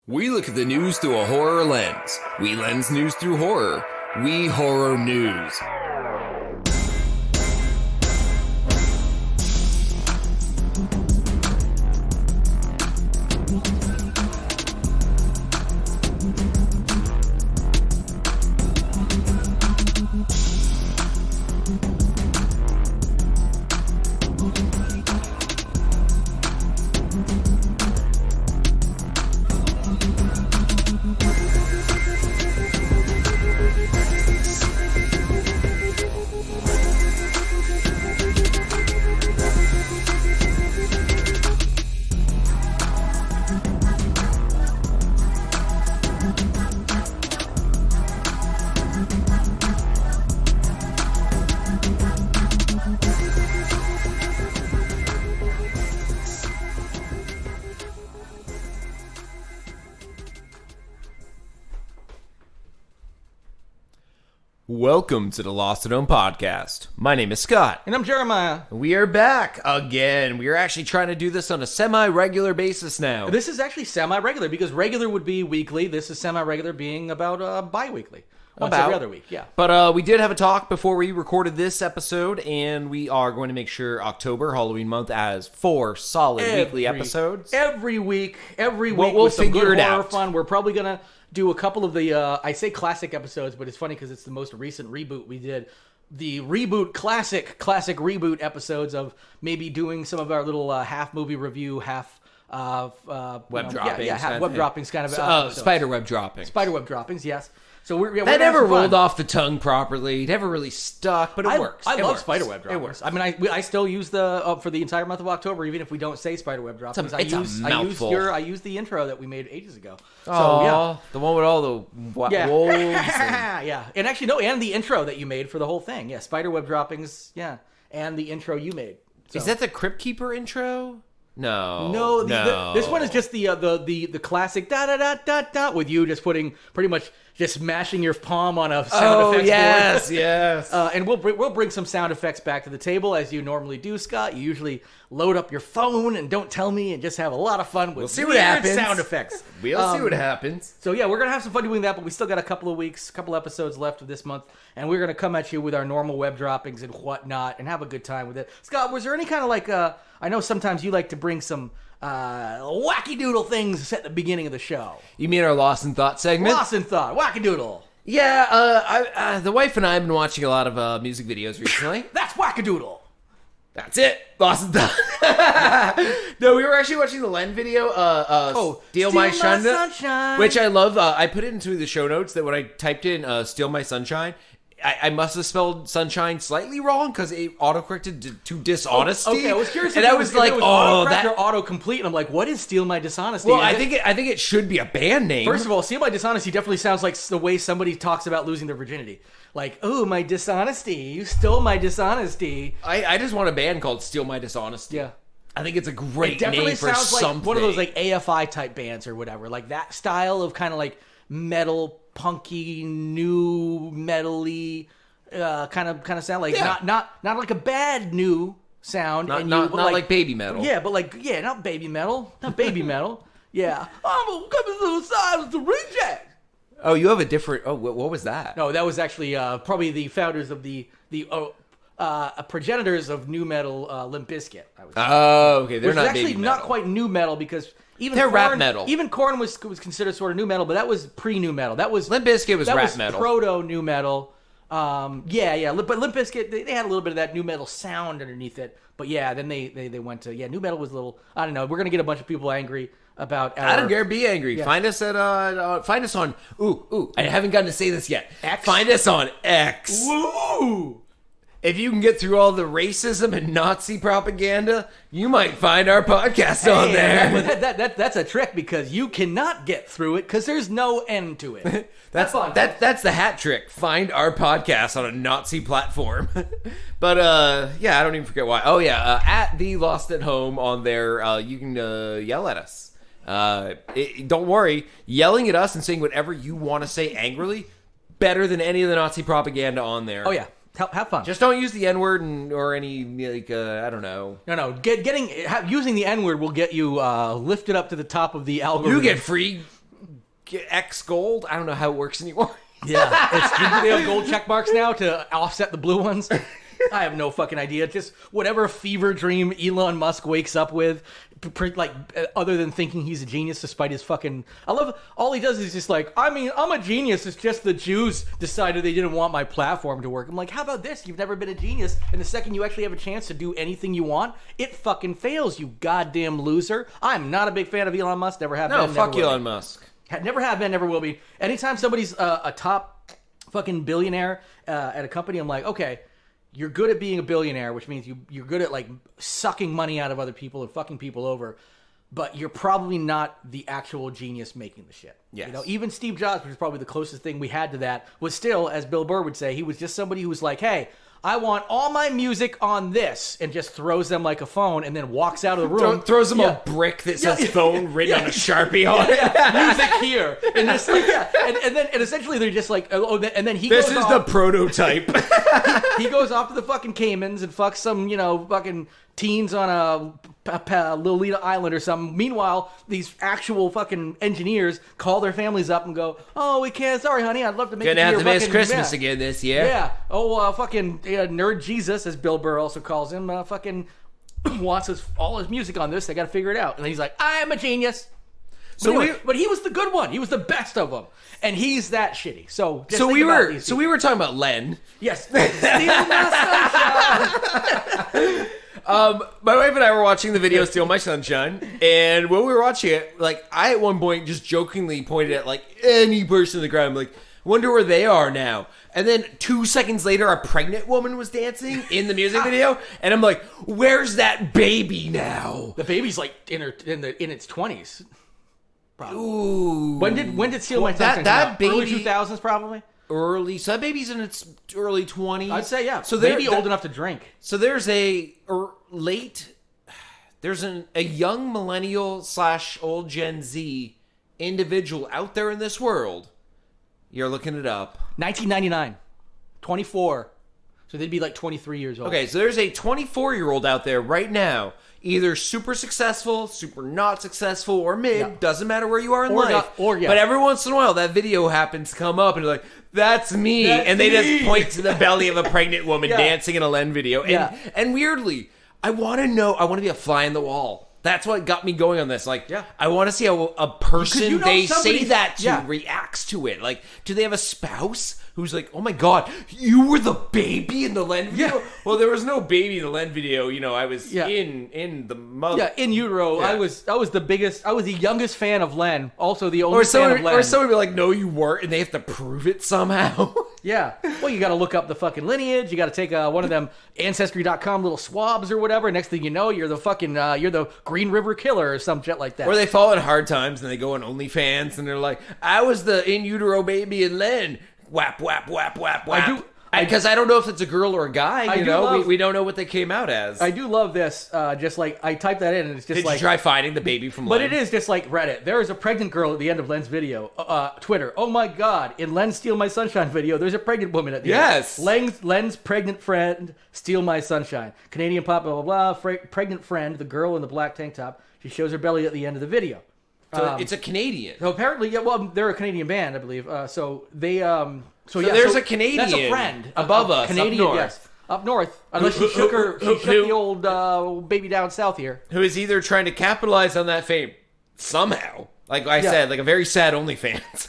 We look at the news through a horror lens. We lens news through horror. We horror news. Welcome to the Lost at Home podcast. My name is Scott. And I'm Jeremiah. We are back again. We are actually trying to do this on a semi-regular basis now. This is actually semi-regular because regular would be weekly. This is semi-regular being about bi-weekly. Once every other week, yeah. But we did have a talk before we recorded this episode, and we are going to make sure October, Halloween month, has 4 solid weekly episodes. Every week we'll with some figure good it horror out. fun. We're probably going to do a couple of the, I say classic episodes, but it's funny because it's the most recent reboot we did. The reboot, classic reboot episodes of maybe doing some of our little half movie review, half web droppings. Half web droppings kind of spider web droppings. Spider web droppings, yes. So we're that never rolled off the tongue properly. It never really stuck, but it works. I love works. spiderweb droppings. It works. I mean, I still use the for the entire month of October, even if we don't say spiderweb droppings. It's a mouthful. I use the intro that we made ages ago. So yeah, the one with all the wolves. Yeah, and actually no, and the intro that you made for the whole thing. Yeah, spiderweb droppings. Yeah, and the intro you made. So. Is that the Crypt Keeper intro? No. This one is just the classic da da da da da with you just putting pretty much just mashing your palm on a sound effects board. yes. And we'll bring some sound effects back to the table as you normally do, Scott. You usually load up your phone and don't tell me and just have a lot of fun with we'll see what happens. Sound effects. We'll see what happens. So yeah, we're gonna have some fun doing that, but we still got a couple episodes left of this month, and we're gonna come at you with our normal web droppings and whatnot, and have a good time with it. Scott, was there any kind of like I know sometimes you like to bring some wacky doodle things at the beginning of the show. You mean our Lost in Thought segment? Lost in Thought, wacky doodle. Yeah, the wife and I have been watching a lot of music videos recently. That's wackadoodle. That's it. Lost in Thought. No, we were actually watching the Len video, Steal My Sunshine, which I love. I put it into the show notes that when I typed in Steal My Sunshine, I must have spelled sunshine slightly wrong because it autocorrected to dishonesty. Okay, I was curious. And I was like, that or autocomplete, and I'm like, what is Steal My Dishonesty? Well, I think it should be a band name. First of all, Steal My Dishonesty definitely sounds like the way somebody talks about losing their virginity. Like, oh, my dishonesty, you stole my dishonesty. I just want a band called Steal My Dishonesty. Yeah. I think it's a great name for something. It definitely sounds like one of those like AFI type bands or whatever, like that style of kind of like metal, punky, new metal-y kind of sound. Like not like a bad new sound. Not like baby metal. Yeah, but like not baby metal, Yeah, I'm coming to the side of the reject. Oh, you have a different. Oh, what was that? No, that was actually probably the founders of the progenitors of new metal, Limp Bizkit. I would say. Oh, okay, they're Which not is actually baby metal. not quite new metal because even they're Korn, rap metal. Even Korn was considered sort of new metal, but that was pre-new metal. That was Limp Bizkit was rap metal. Proto new metal. But Limp Bizkit they had a little bit of that new metal sound underneath it. But yeah, then they went to new metal was a little. I don't know. We're gonna get a bunch of people angry about. I don't care. Be angry. Yeah. Find us at find us on. Ooh! I haven't gotten to say this yet. X? Find us on X. Woo! If you can get through all the racism and Nazi propaganda, you might find our podcast on there. That's a trick because you cannot get through it because there's no end to it. That's the hat trick. Find our podcast on a Nazi platform. But I don't even forget why. Oh yeah, at the Lost at Home on there, you can yell at us. Don't worry, yelling at us and saying whatever you want to say angrily, better than any of the Nazi propaganda on there. Oh yeah. Have fun. Just don't use the N-word or any, I don't know. No. Using the N-word will get you lifted up to the top of the algorithm. You get free X gold. I don't know how it works anymore. Yeah, they have gold check marks now to offset the blue ones. I have no fucking idea. Just whatever fever dream Elon Musk wakes up with, like, other than thinking he's a genius despite his fucking... I love all he does is just like, I mean, I'm a genius. It's just the Jews decided they didn't want my platform to work. I'm like, how about this? You've never been a genius, and the second you actually have a chance to do anything you want, it fucking fails, you goddamn loser. I'm not a big fan of Elon Musk. Never have been. No, fuck Elon Musk. Never have been, never will be. Anytime somebody's a top fucking billionaire at a company, I'm like, okay, you're good at being a billionaire, which means you're good at, like, sucking money out of other people and fucking people over, but you're probably not the actual genius making the shit. Yes. You know, even Steve Jobs, which is probably the closest thing we had to that, was still, as Bill Burr would say, he was just somebody who was like, hey, I want all my music on this, and just throws them like a phone and then walks out of the room. Throws them a brick that says phone written on a Sharpie on it. Music here. And it's like, and essentially they're just like, and then he This goes is off, the prototype. he goes off to the fucking Caymans and fucks some, fucking teens on a Lolita Island or something. Meanwhile, these actual fucking engineers call their families up and go, oh, we can't, sorry honey, I'd love to make Gonna have to miss fucking, Christmas again this year. Yeah. Oh, fucking nerd Jesus, as Bill Burr also calls him, fucking wants all his music on this. They got to figure it out. And then he's like, I'm a genius. But he was the good one. He was the best of them, and he's that shitty. So we were talking about Len. Yes. Steal my sunshine. My wife and I were watching the video "Steal My Sunshine," and when we were watching it, like, I at one point just jokingly pointed at, like, any person in the crowd, like, wonder where they are now. And then 2 seconds later, a pregnant woman was dancing in the music video, and I'm like, where's that baby now? The baby's like in its 20s. Probably. Ooh. When did Steal My Sunshine that come out? baby, Early 2000s probably? So that baby's in its early 20s. I'd say, yeah. So maybe old enough to drink. So there's a young millennial / old Gen Z individual out there in this world. You're looking it up. 1999. 24. So they'd be like 23 years old. Okay, so there's a 24-year-old out there right now, either super successful, super not successful, or mid. Yeah. Doesn't matter where you are in life. But every once in a while, that video happens to come up, and they're like, that's me. And they just point to the belly of a pregnant woman dancing in a Len video. And weirdly, I want to be a fly in the wall. That's what got me going on this. Like, I want to see how a person they say that to reacts to it. Like, do they have a spouse who's like, oh my God, you were the baby in the Len video? Yeah. Well, there was no baby in the Len video. You know, I was in the mother. Yeah, in utero. Yeah. I was the youngest fan of Len. Also the only fan of Len. Or someone would be like, no, you weren't, and they have to prove it somehow. Yeah. Well, you got to look up the fucking lineage. You got to take one of them Ancestry.com little swabs or whatever. Next thing you know, you're the fucking, you're the Green River Killer or some shit like that. Or they fall in hard times and they go on OnlyFans and they're like, I was the in utero baby in Len. Whap, whap, whap, whap, whap. Because I don't know if it's a girl or a guy. We don't know what they came out as. I do love this. Just like I typed that in, and it's just Did you try finding the baby from Len? But it is just like Reddit. There is a pregnant girl at the end of Len's video. Twitter. Oh my God! In Len's "Steal My Sunshine" video, there's a pregnant woman at the end. Len's pregnant friend, "Steal My Sunshine." Canadian pop, blah blah blah. Pregnant friend, the girl in the black tank top. She shows her belly at the end of the video. So it's a Canadian. So apparently, they're a Canadian band, I believe. So there's a Canadian. That's a friend above us, Canadian, up north. Yes, up north. Unless she shook the old baby down south here. Who is either trying to capitalize on that fame somehow, like I said, like a very sad OnlyFans.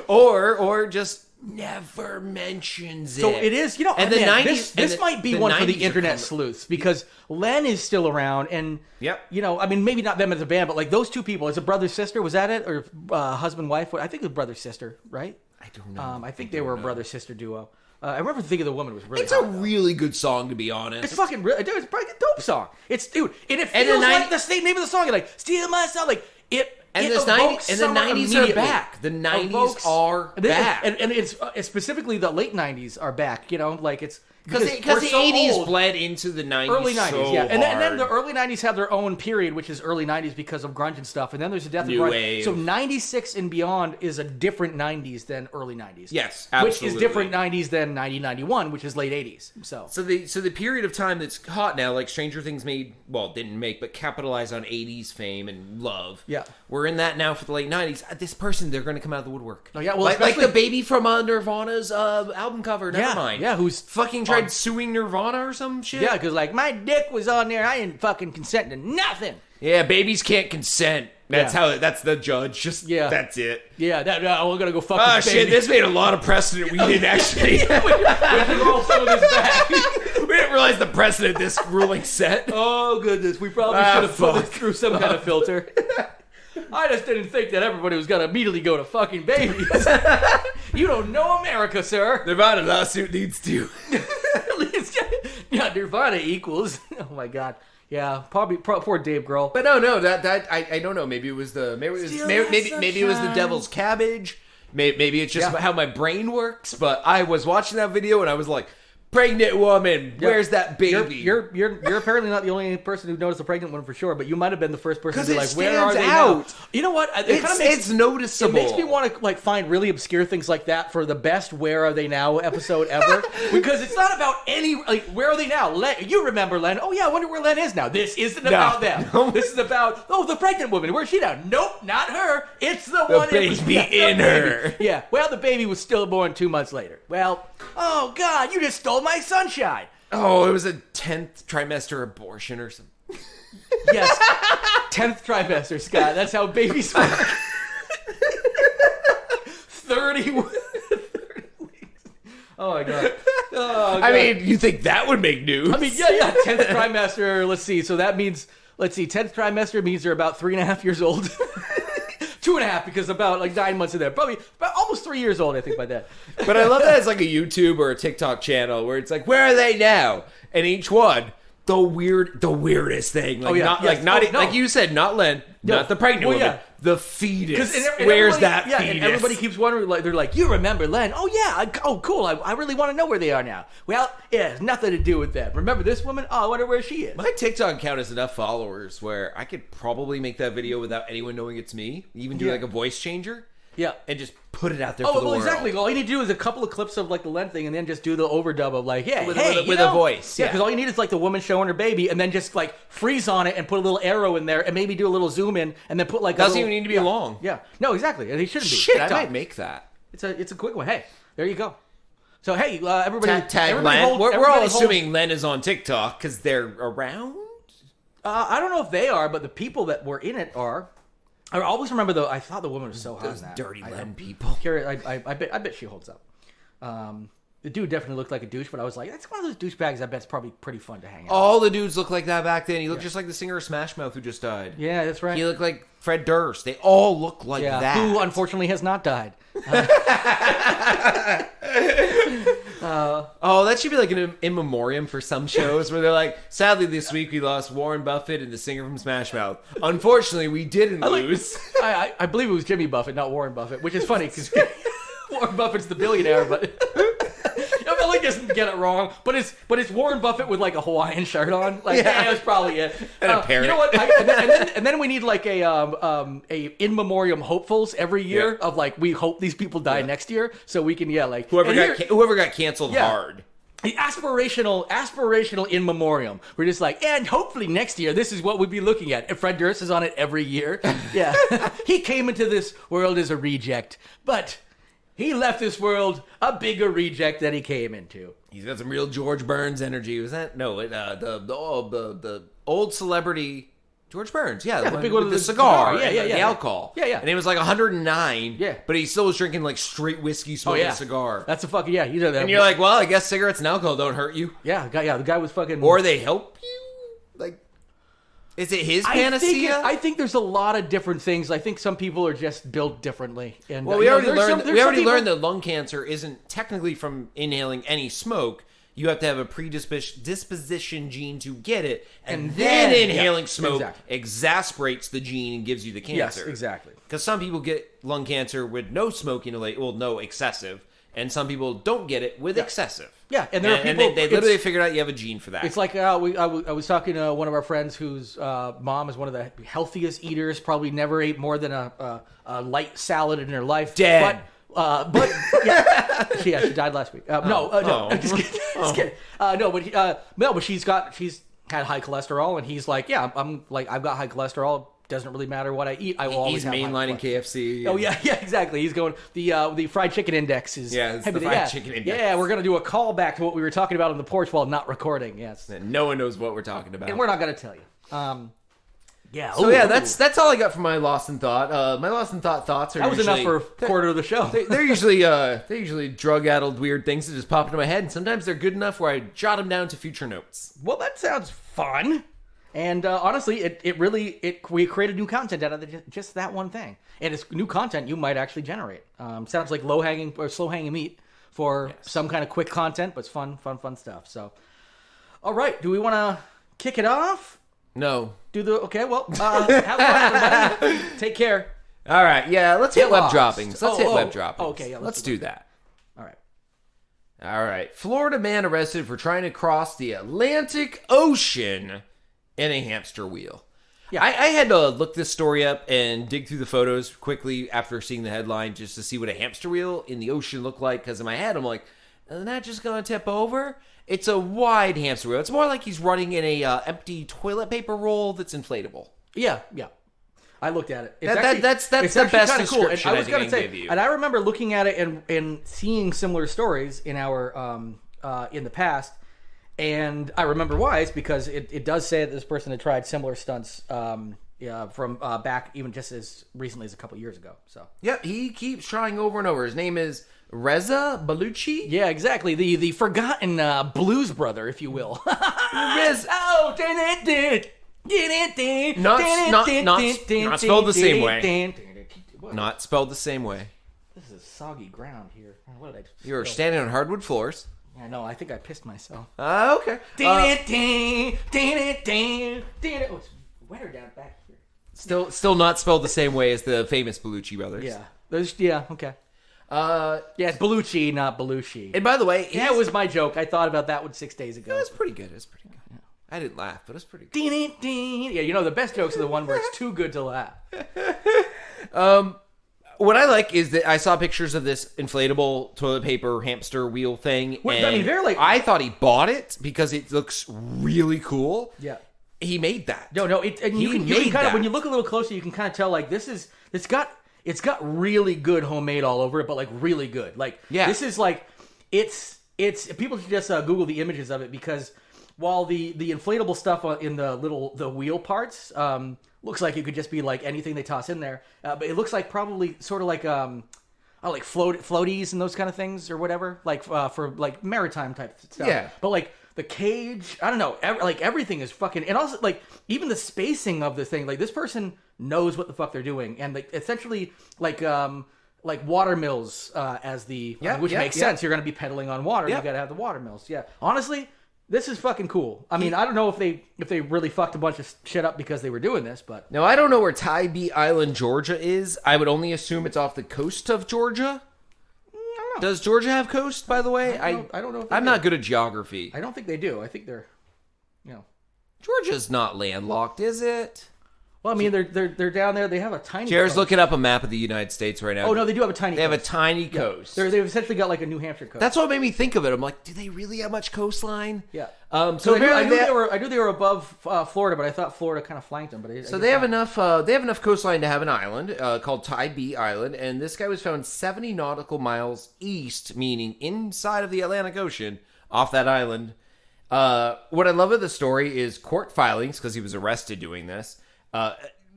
or just never mentions it. So it is, and the 90s. This might be one for the internet sleuths because Len is still around, and I mean, maybe not them as a band, but like those two people, as a brother sister, was that it, or husband wife? I think it was brother sister, right? I don't know. I think they were a brother sister duo. I remember thinking the woman was really. It's a really good song, to be honest. It's fucking dude. It's probably a dope song. It's and it feels like the state name of the song. Like "Steal My Song," like it. And the 90s are back. The 90s are back. And it's specifically the late 90s are back. Like it's Because the 80s bled into the 90s. Early 90s, so yeah. And then hard. the early 90s have their own period, which is early 90s because of grunge and stuff. And then there's a death New of grunge. wave. So 96 and beyond is a different 90s than early 90s. Yes, absolutely. Which is different 90s than 90, 91, which is late 80s. So the period of time that's hot now, like Stranger Things didn't make, but capitalized on 80s fame and love. Yeah. We're in that now for the late 90s. This person, they're going to come out of the woodwork. Oh, yeah, well, like the baby from Nirvana's album cover, never mind. Yeah, who's fucking tried suing Nirvana or some shit. Yeah, because like my dick was on there, I didn't fucking consent to nothing. Yeah, babies can't consent. That's the judge. That's it. Yeah, we're gonna go fuck. Oh this shit, baby. this made a lot of precedent we didn't actually. we roll some of this back. We didn't realize the precedent this ruling set. Oh goodness, we probably should have put this through some kind of filter. I just didn't think that everybody was gonna immediately go to fucking babies. You don't know America, sir. Nirvana lawsuit needs to. Yeah, Nirvana equals. Oh my god. Yeah, probably poor Dave Grohl. But no, that I don't know. Maybe it was the maybe it was the devil's cabbage. Maybe it's just how my brain works. But I was watching that video and I was like, pregnant woman, where's that baby? You're apparently not the only person who noticed the pregnant one for sure, but you might have been the first person to be like, where are they now? You know what? It's noticeable. It makes me want to like find really obscure things like that for the best "Where Are They Now" episode ever, because it's not about any like where are they now? Len, you remember Len? Oh yeah, I wonder where Len is now. This isn't about them. No. This is about the pregnant woman. Where's she now? Nope, not her. It's the one baby in her. Yeah. Well, the baby was stillborn 2 months later. Well, oh god, you just stole my sunshine. Oh, it was a 10th trimester abortion or something. Yes, 10th trimester, Scott. That's how babies work. 30 weeks. Oh my god. Oh, god. I mean, you think that would make news? I mean, yeah. 10th trimester. Let's see. So that means, 10th trimester means they're about 3.5 years old. 2.5 because about like 9 months in there. Probably about almost 3 years old, I think, by then. But I love that it's like a YouTube or a TikTok channel where it's like, where are they now? And each one, the weirdest thing. Like, like you said, not Len, not the pregnant woman, the fetus. Where's that fetus? And everybody keeps wondering, like, they're like, you remember Len? Oh, yeah. Cool. I really want to know where they are now. Well, it has nothing to do with them. Remember this woman? Oh, I wonder where she is. My TikTok account has enough followers where I could probably make that video without anyone knowing it's me. Even do like a voice changer. Yeah. And just put it out there for the world. Exactly. All you need to do is a couple of clips of like the Len thing and then just do the overdub of like, with a voice. Yeah, because all you need is like the woman showing her baby and then just like freeze on it and put a little arrow in there and maybe do a little zoom in and then put like doesn't even need to be long. Yeah. No, exactly. And he shouldn't be. Shit, I might make that. It's a quick one. Hey, there you go. So hey, everybody, tag Len. We're all assuming Len is on TikTok because they're around. I don't know if they are, but the people that were in it are. I always remember though. I thought the woman was so hot. Those dirty Len people. I bet she holds up. The dude definitely looked like a douche, but I was like, that's one of those douchebags. I bet's probably pretty fun to hang out. All the dudes looked like that back then. He looked just like the singer of Smash Mouth who just died. Yeah, that's right. He looked like Fred Durst. They all look like that. Who unfortunately has not died. That should be like an in memoriam for some shows where they're like, sadly this week we lost Warren Buffett and the singer from Smash Mouth. Unfortunately, we didn't lose. I believe it was Jimmy Buffett, not Warren Buffett, which is funny because Warren Buffett's the billionaire, but I like doesn't get it wrong. But it's Warren Buffett with like a Hawaiian shirt on. Like, that's probably it. And a parrot. You know what? And then we need like a in memoriam hopefuls every year of like we hope these people die next year, so we can like whoever got canceled hard. The aspirational in memoriam. We're just like, and hopefully next year, this is what we'd be looking at. And Fred Durst is on it every year. Yeah. He came into this world as a reject, but he left this world a bigger reject than he came into. He's got some real George Burns energy. Was that? No, the old celebrity George Burns. Yeah, the big one with the cigar. Yeah. The alcohol. Yeah. And it was like 109. Yeah. But he still was drinking like straight whiskey, smoking a cigar. That's a fucking, you know that. And you're like, well, I guess cigarettes and alcohol don't hurt you. Yeah, the guy was fucking. Or they help you? Like, is it his panacea? I think there's a lot of different things. I think some people are just built differently. And well, we already learned that lung cancer isn't technically from inhaling any smoke. You have to have a predisposition gene to get it, and then inhaling smoke exasperates the gene and gives you the cancer. Yes, exactly. Because some people get lung cancer with no smoke inhalation, well, no excessive, and some people don't get it with excessive. Yeah, and there are people... And they literally figured out you have a gene for that. It's like I was talking to one of our friends whose mom is one of the healthiest eaters, probably never ate more than a light salad in her life. Dead. But yeah, she died last week. No, just kidding. Just kidding. But she's had high cholesterol, and he's like, yeah, I've got high cholesterol. Doesn't really matter what I eat. I will always have mainlining KFC. Oh yeah, exactly. He's going the fried chicken index is it's the fried chicken index. Yeah, we're gonna do a callback to what we were talking about on the porch while not recording. Yes, and no one knows what we're talking about, and we're not gonna tell you. So that's all I got for my lost in thought. My lost in thoughts are that was usually, enough for a quarter of the show. They're usually drug addled weird things that just pop into my head, and sometimes they're good enough where I jot them down to future notes. Well, that sounds fun. And honestly, we created new content out of just that one thing. And it's new content you might actually generate. Sounds like low-hanging or slow-hanging meat for some kind of quick content, but it's fun stuff. So, all right, do we want to kick it off? No. Okay, well, have fun, everybody. Take care. All right, yeah, let's hit web droppings. Let's hit web droppings. Okay, yeah, let's do that. All right. All right. Florida man arrested for trying to cross the Atlantic Ocean in a hamster wheel. Yeah, I had to look this story up and dig through the photos quickly after seeing the headline just to see what a hamster wheel in the ocean looked like, because in my head I'm like, isn't that just going to tip over? It's a wide hamster wheel. It's more like he's running in a empty toilet paper roll that's inflatable. Yeah. I looked at it. That's the best description cool. And I was going to say, give you. And I remember looking at it and seeing similar stories in our in the past. And I remember why. It's because it does say that this person had tried similar stunts from back even just as recently as a couple years ago. So yep, he keeps trying over and over. His name is Reza Baluchi. Yeah, exactly. The forgotten blues brother, if you will. Not spelled the same way. Not spelled the same way. This is soggy ground here. What did I? You're standing on hardwood floors. I know. I think I pissed myself. Okay. Oh, it's wetter down back here. Still not spelled the same way as the famous Bellucci brothers. Yeah. Okay. It's Bellucci, not Belushi. And by the way, it was my joke. I thought about that one 6 days ago. It was pretty good. Yeah. I didn't laugh, but it was pretty good. Yeah, the best jokes are the one where it's too good to laugh. What I like is that I saw pictures of this inflatable toilet paper hamster wheel thing. I thought he bought it because it looks really cool. Yeah. He made that. No, you can kind of, when you look a little closer, you can kind of tell like it's got really good homemade all over it, but like really good. Like this is like it's people should just Google the images of it, because while the inflatable stuff in the wheel parts looks like it could just be like anything they toss in there, but it looks like probably sort of like like floaties and those kind of things or whatever, like for like maritime type stuff. Yeah. But like the cage, I don't know, everything is fucking, and also like even the spacing of the thing, like this person knows what the fuck they're doing, and like essentially like water mills which makes sense. You're going to be pedaling on water. You got to have the water mills. Yeah. Honestly, this is fucking cool. I mean, I don't know if they really fucked a bunch of shit up because they were doing this, but now I don't know where Tybee Island, Georgia is. I would only assume it's off the coast of Georgia. I don't know. Does Georgia have coast, by the way? I don't know. I'm not good at geography. I don't think they do. I think they're, Georgia's not landlocked, is it? Well, I mean, they're down there. They have a tiny. Jared's coast. looking up a map of the United States right now. Oh no, they do have a tiny. They coast. have a tiny coast. They've essentially got like a New Hampshire coast. That's what made me think of it. I'm like, do they really have much coastline? Yeah. So I knew they were above Florida, but I thought Florida kind of flanked them. But they have enough. They have enough coastline to have an island called Tybee Island, and this guy was found 70 nautical miles east, meaning inside of the Atlantic Ocean, off that island. What I love of the story is court filings, because he was arrested doing this.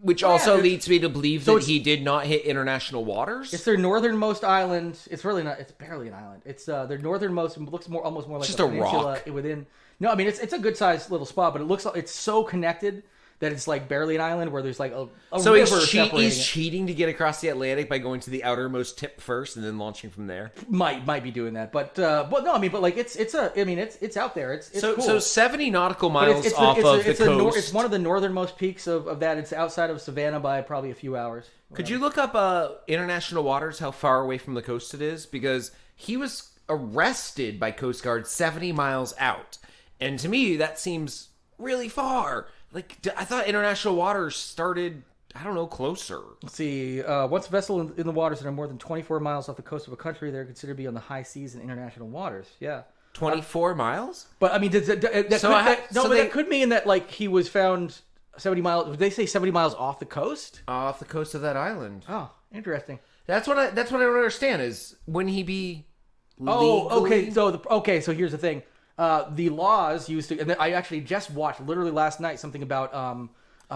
Which also leads me to believe that he did not hit international waters. It's their northernmost island. It's really not. It's barely an island. It's their northernmost. It looks almost more like just a a peninsula rock within. No, I mean it's a good sized little spot, but it looks like it's so connected that it's like barely an island where there's like a so river he's separating it. cheating to get across the Atlantic by going to the outermost tip first and then launching from there. Might be doing that, but no, I mean, but like it's out there. It's so cool. so 70 nautical But miles off of the coast. It's one of the northernmost peaks of that. It's outside of Savannah by probably a few hours. Could you look up international waters, how far away from the coast it is? Because he was arrested by Coast Guard 70 miles out. And to me, that seems really far. Like, I thought international waters started, I don't know, closer. Let's see. Once a vessel in the waters that are more than 24 miles off the coast of a country, they're considered to be on the high seas in international waters. Yeah. 24 miles? But, I mean, that could mean that, like, he was found 70 miles. Did they say 70 miles off the coast? Off the coast of that island. Oh, interesting. That's what I don't understand is, wouldn't he be legally... Oh, okay. So here's the thing. The laws used to, and I actually just watched literally last night something about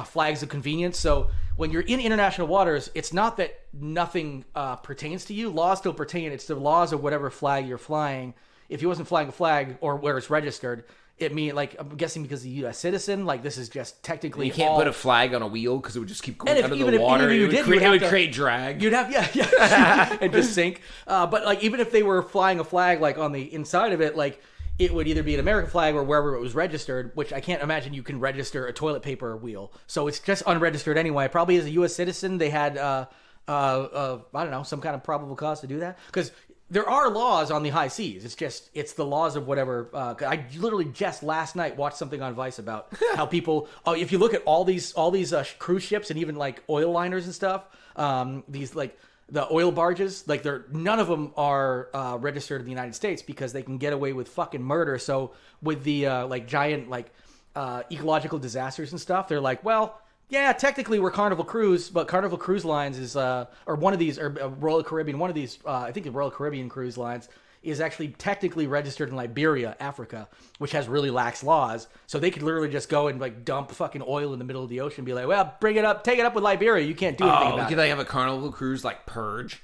flags of convenience. So when you're in international waters, it's not that nothing pertains to you. Laws still pertain. It's the laws of whatever flag you're flying. If you wasn't flying a flag or where it's registered, it mean like I'm guessing because he's a U.S. citizen, like this is just technically. You can't put a flag on a wheel because it would just keep going under the water. It would create drag. You'd have and just sink. But like even if they were flying a flag like on the inside of it, like. It would either be an American flag or wherever it was registered, which I can't imagine you can register a toilet paper wheel. So it's just unregistered anyway. Probably as a U.S. citizen, they had, I don't know, some kind of probable cause to do that. Because there are laws on the high seas. It's the laws of whatever. I literally just last night watched something on Vice about how people, if you look at all these cruise ships and even like oil liners and stuff, these like, the oil barges, like none of them are registered in the United States because they can get away with fucking murder. So with the like giant like ecological disasters and stuff, they're like, well, yeah, technically we're Carnival Cruise, but Carnival Cruise Lines is or one of these or Royal Caribbean, one of these I think the Royal Caribbean Cruise Lines is actually technically registered in Liberia, Africa, which has really lax laws. So they could literally just go and like dump fucking oil in the middle of the ocean and be like, well, take it up with Liberia. You can't do anything about it. Could they have a Carnival Cruise like Purge?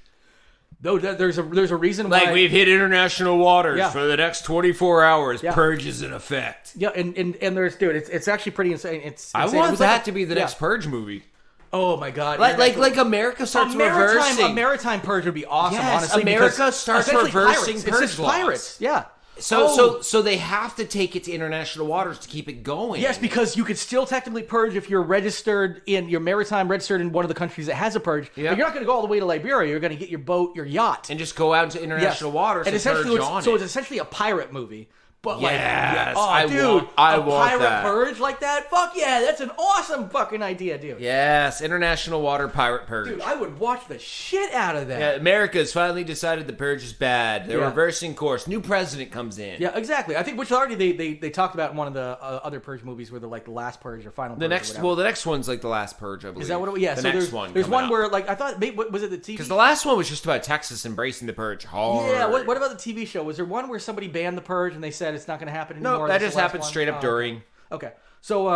No, there's a reason why. Like we've hit international waters for the next 24 hours. Yeah. Purge is in effect. Yeah, and there's it's actually pretty insane. It's I insane. want that to be the next Purge movie. Oh my god! Like America starts reversing. A maritime purge would be awesome. Yes, honestly, America starts reversing pirates. purge It's just laws. pirates. Yeah. So they have to take it to international waters to keep it going. Yes, because you could still technically purge if you're registered in your maritime registered in one of the countries that has a purge. Yep. But you're not going to go all the way to Liberia. You're going to get your boat, your yacht, and just go out into international waters and essentially purge on so it. it's essentially a pirate movie. But yes, I want pirate that. Purge like that? Fuck yeah, that's an awesome fucking idea, dude. Yes, international water pirate purge. Dude, I would watch the shit out of that. Yeah, America's finally decided the purge is bad. They're reversing course. New president comes in. Yeah, exactly. I think which already they talked about in one of the other purge movies where they're like the last purge or final. The next one's like the last purge, I believe. Is that what it was? Yeah. The so next one. There's one where like I thought was it the TV? Because the last one was just about Texas embracing the purge hard. Yeah. What about the TV show? Was there one where somebody banned the purge and they said it's not going to happen anymore? No, that just happened straight up during. Okay. So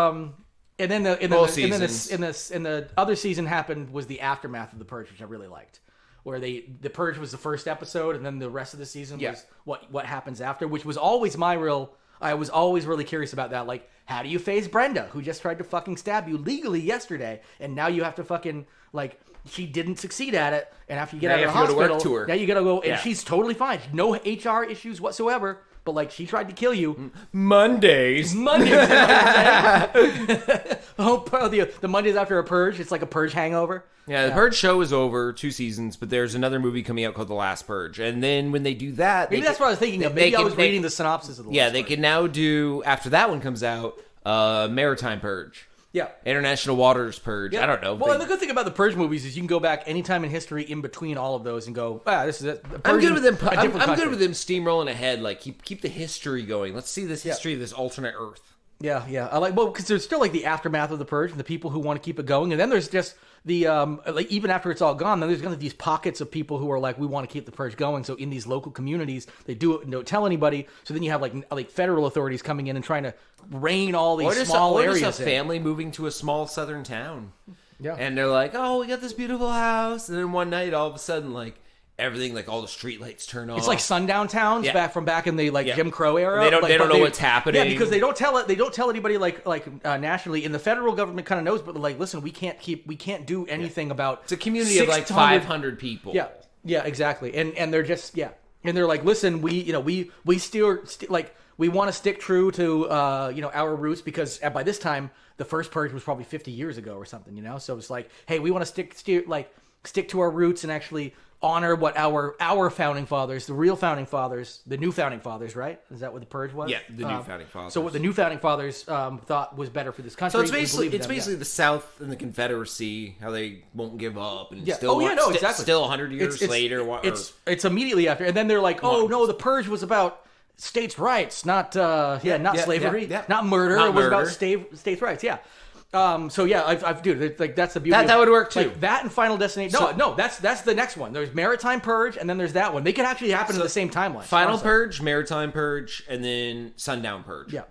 and then the other season happened was the aftermath of the purge, which I really liked. Where the purge was the first episode, and then the rest of the season was what happens after, which was always I was always really curious about that. Like, how do you face Brenda, who just tried to fucking stab you legally yesterday, and now you have to fucking like she didn't succeed at it, and after you get out of the hospital, now you gotta go, and she's totally fine, no HR issues whatsoever. But like she tried to kill you. Mondays. Oh, the Mondays after a purge. It's like a purge hangover. Yeah, the Purge show is over, 2 seasons, but there's another movie coming out called The Last Purge. And then when they do that... Maybe that's what I was thinking of. Maybe I was reading the synopsis of The Last Purge. Yeah, they can now do, after that one comes out, Maritime Purge. Yeah. International Waters Purge. Yeah. I don't know. Well, the good thing about the Purge movies is you can go back anytime in history in between all of those and go, this is it. I'm good with them. I'm good with them steamrolling ahead. Like keep the history going. Let's see this history of this alternate Earth. Yeah. I like because there's still like the aftermath of the Purge and the people who want to keep it going, and then there's just the like even after it's all gone, then there's going to be these pockets of people who are like, we want to keep the Purge going. So in these local communities, they do it and don't tell anybody. So then you have like federal authorities coming in and trying to rein all these small areas. Or just a family moving to a small southern town. Yeah, and they're like, oh, we got this beautiful house, and then one night all of a sudden like everything, like all the streetlights turn off. It's like sundown towns back in the Jim Crow era. They don't know what's happening. Yeah, because they don't tell anybody nationally. And the federal government kind of knows, but like, listen, we can't do anything about. It's a community of like 500 people. Yeah, exactly. And they're just and they're like, listen, we still like we want to stick true to our roots, because by this time the first purge was probably 50 years ago or something, so it's like, hey, we want to stick to our roots and actually honor what our founding fathers, the real founding fathers, the new founding fathers, right? Is that what the purge was? Yeah, the new founding fathers. So what the new founding fathers thought was better for this country. So it's basically the South and the Confederacy, how they won't give up, and still 100 years later. It's immediately after, and then they're like, oh no, the purge was about states' rights, not slavery, not murder. It was about states' rights. Yeah. Dude, like that's the beauty. That would work too. Like, that and Final Destination. No, that's the next one. There's Maritime Purge, and then there's that one. They can actually happen in the same timeline. Final Purge, Maritime Purge, and then Sundown Purge. Yeah,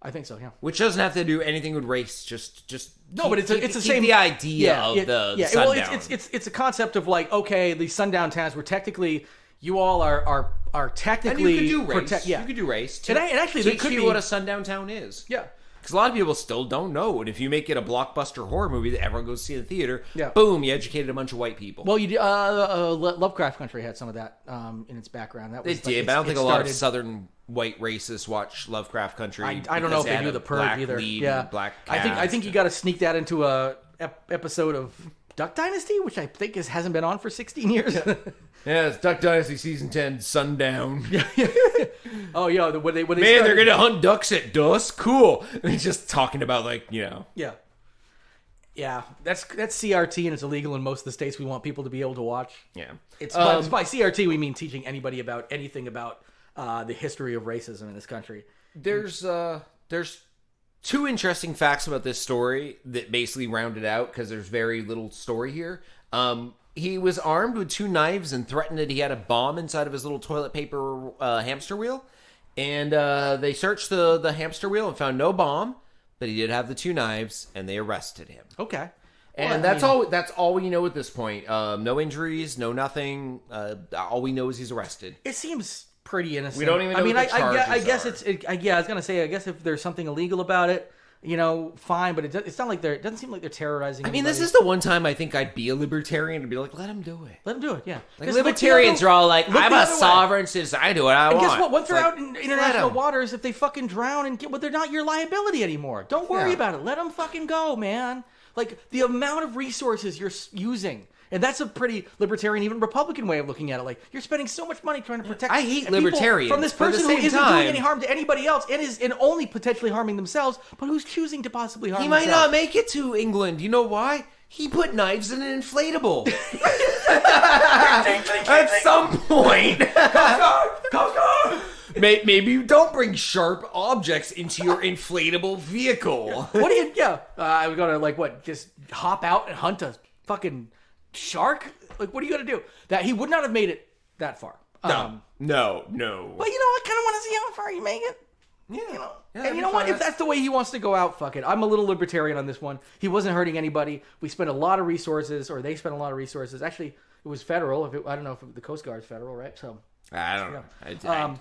I think so. Yeah, which doesn't have to do anything with race. Just no, but it's the same. The idea of the sundown. Well, it's a concept of like, okay, the sundown towns were technically, you all are technically, and you could do race. You could do race. And actually, there could be what a sundown town is. Yeah. Because a lot of people still don't know. And if you make it a blockbuster horror movie that everyone goes to see in the theater, boom, you educated a bunch of white people. Well, Lovecraft Country had some of that in its background. That was, they did, but I don't think a lot of southern white racists watch Lovecraft Country. I don't know if they knew the Purge either. Black I think you got to sneak that into a episode of Duck Dynasty, which I think hasn't been on for 16 years. Yeah, it's Duck Dynasty Season 10, Sundown. Oh, yeah. When they they're going to hunt ducks at dusk? Cool. And he's just talking about, Yeah. Yeah, that's CRT, and it's illegal in most of the states we want people to be able to watch. Yeah. It's by CRT, we mean teaching anybody about anything about the history of racism in this country. There's two interesting facts about this story that basically round it out, because there's very little story here. He was armed with 2 knives and threatened that he had a bomb inside of his little toilet paper hamster wheel. And they searched the hamster wheel and found no bomb, but he did have the 2 knives, and they arrested him. Okay. And that's all we know at this point. No injuries, no nothing. All we know is he's arrested. It seems pretty innocent. We don't even know what the charges I guess are. I was gonna say, I guess if there's something illegal about it, fine, but it's not like it doesn't seem like they're terrorizing anybody. This is the one time I think I'd be a libertarian and be like, let him do it. Let him do it, yeah. Like, libertarians are all like, I'm a sovereign citizen, I do what I want. And guess what? Once they're out in international waters, if they fucking drown they're not your liability anymore. Don't worry about it. Let them fucking go, man. Like, the amount of resources you're using. And that's a pretty libertarian, even Republican way of looking at it. Like, you're spending so much money trying to protect. I hate libertarians from this person who isn't doing any harm to anybody else and is only potentially harming themselves, but who's choosing to possibly harm themselves. He might not make it to England. You know why? He put knives in an inflatable. At some point. Coast Guard! Maybe you don't bring sharp objects into your inflatable vehicle. What do you? Yeah, I was gonna just hop out and hunt a fucking shark? Like, what are you gonna do? That he would not have made it that far. No. But I kind of want to see how far you make it. Yeah. And you know what? If that's the way he wants to go out, fuck it. I'm a little libertarian on this one. He wasn't hurting anybody. We spent a lot of resources, or they spent a lot of resources. Actually, it was federal. I don't know if the Coast Guard's federal, right? So I don't know.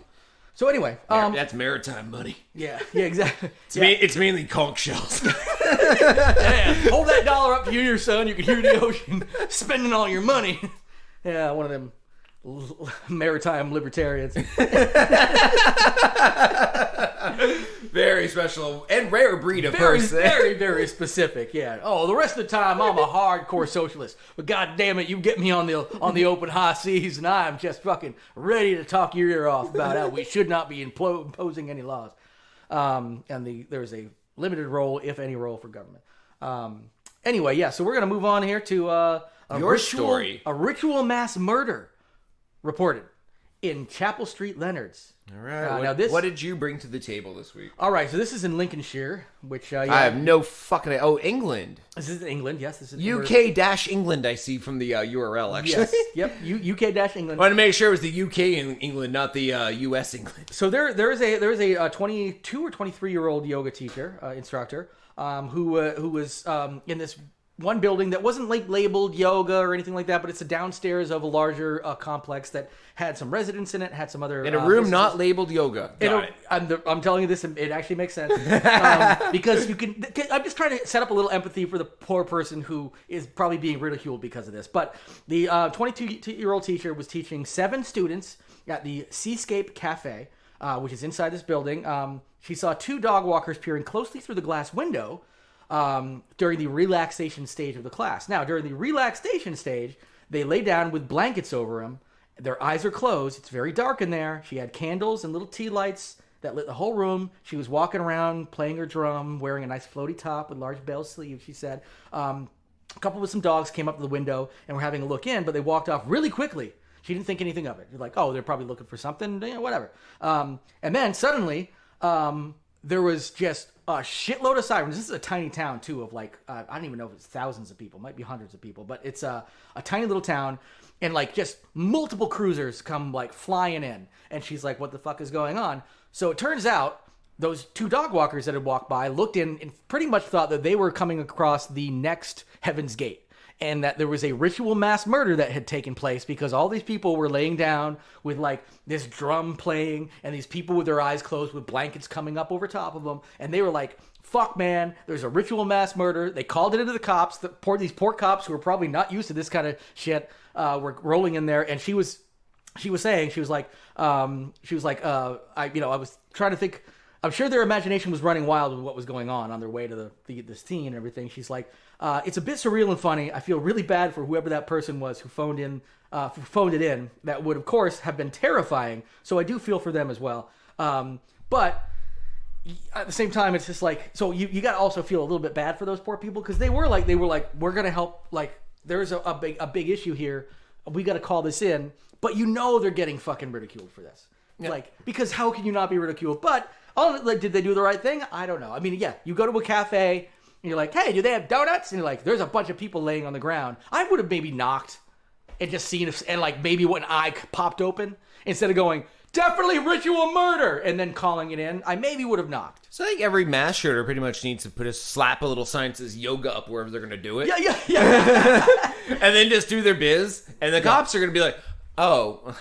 So anyway, that's maritime money. Yeah, exactly. It's mainly conch shells. Yeah, hold that dollar up to your son. You can hear the ocean spending all your money. Yeah, one of them maritime libertarians. Very special and rare breed of person. Very, very specific. Yeah. Oh, the rest of the time I'm a hardcore socialist, but god damn it, you get me on the open high seas, and I'm just fucking ready to talk your ear off about how we should not be imposing any laws. And there's a limited role, if any role, for government. Anyway, yeah. So we're gonna move on here to your story. A ritual mass murder reported in Chapel Street, Leonard's. All right. What did you bring to the table this week? All right. So this is in Lincolnshire, which I have no fucking. Oh, England. This is in England. Yes, this is UK-England. I see from the URL actually. Yes. Yep. UK-England. I wanted to make sure it was the UK in England, not the US England. So there is a 22 or 23-year-old yoga teacher instructor who was in this one building that wasn't like labeled yoga or anything like that, but it's a downstairs of a larger complex that had some residents in it, had some other in a room businesses. not labeled yoga. Got it. I'm telling you this, and it actually makes sense because you can. I'm just trying to set up a little empathy for the poor person who is probably being ridiculed because of this. But the 22-year-old teacher was teaching 7 students at the Seascape Cafe, which is inside this building. She saw 2 dog walkers peering closely through the glass window during the relaxation stage of the class. Now, during the relaxation stage, they lay down with blankets over them. Their eyes are closed. It's very dark in there. She had candles and little tea lights that lit the whole room. She was walking around playing her drum, wearing a nice floaty top with large bell sleeves, she said. A couple with some dogs came up to the window and were having a look in, but they walked off really quickly. She didn't think anything of it. You're like, oh, they're probably looking for something, whatever. And then suddenly, there was just a shitload of sirens. This is a tiny town, too, of like, I don't even know if it's thousands of people. It might be hundreds of people. But it's a tiny little town. And like just multiple cruisers come like flying in. And she's like, what the fuck is going on? So it turns out those 2 dog walkers that had walked by looked in and pretty much thought that they were coming across the next Heaven's Gate. And that there was a ritual mass murder that had taken place because all these people were laying down with like this drum playing and these people with their eyes closed with blankets coming up over top of them. And they were like, fuck, man, there's a ritual mass murder. They called it into the cops. These poor cops who were probably not used to this kind of shit were rolling in there. And she was saying, I was trying to think, I'm sure their imagination was running wild with what was going on their way to this teen and everything. She's like, it's a bit surreal and funny. I feel really bad for whoever that person was who phoned it in. That would, of course, have been terrifying. So I do feel for them as well. But at the same time, it's just like, so you got to also feel a little bit bad for those poor people because they were like, we're going to help. Like, there's a big issue here. We got to call this in. But they're getting fucking ridiculed for this. Yeah. Like, because how can you not be ridiculed? But did they do the right thing? I don't know. I mean, yeah, you go to a cafe and you're like, hey, do they have donuts? And you're like, there's a bunch of people laying on the ground. I would have maybe knocked and just seen if, and like maybe when eye popped open instead of going, definitely ritual murder, and then calling it in, I maybe would have knocked. So I think every mass shooter pretty much needs to slap a little sign that says yoga up wherever they're going to do it. Yeah. And then just do their biz. And the cops are going to be like, oh,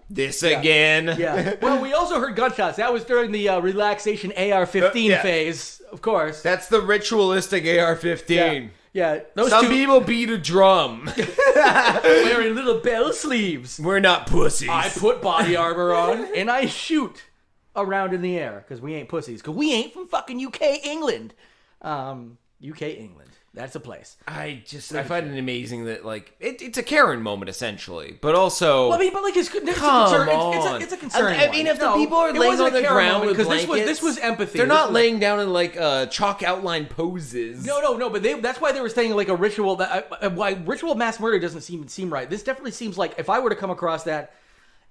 this again. Yeah. Well, we also heard gunshots. That was during the relaxation AR-15 phase, of course. That's the ritualistic AR-15. Yeah. Some people beat a drum. Wearing little bell sleeves. We're not pussies. I put body armor on, and I shoot around in the air, because we ain't pussies. Because we ain't from fucking UK, England. UK, England. That's a place. I find it amazing that, like, it's a Karen moment, essentially. But also... Well, I mean, but, like, it's a concern. I mean, if the people are laying on the ground with blankets... This was empathy. They're not laying down in, like, chalk outline poses. No, but that's why they were saying, like, a ritual... why ritual mass murder doesn't seem right. This definitely seems like, if I were to come across that